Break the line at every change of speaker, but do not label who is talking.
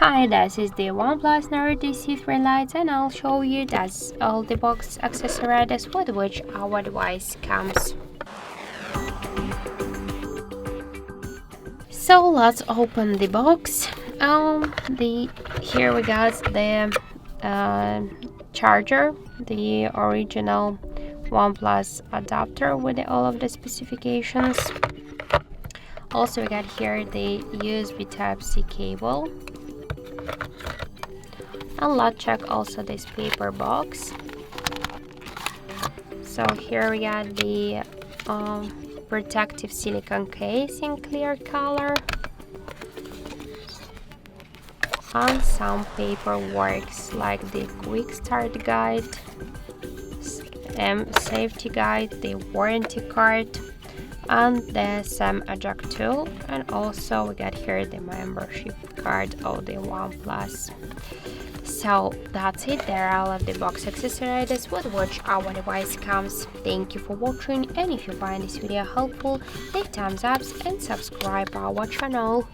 Hi, this is the OnePlus Nord CE Lite, and I'll show you that's all the box accessories with which our device comes. So let's open the box. Here we got the charger, the original OnePlus adapter with all of the specifications. Also, we got here the USB Type-C cable. And let's check also this paper box. So here we got the protective silicone case in clear color and some paperwork like the quick start guide, safety guide, the warranty card, and the SIM eject tool, and also we got here the membership card of the OnePlus. So that's it, there are all of the box accessories with which our device comes. Thank you for watching, and if you find this video helpful, leave thumbs up and subscribe our channel.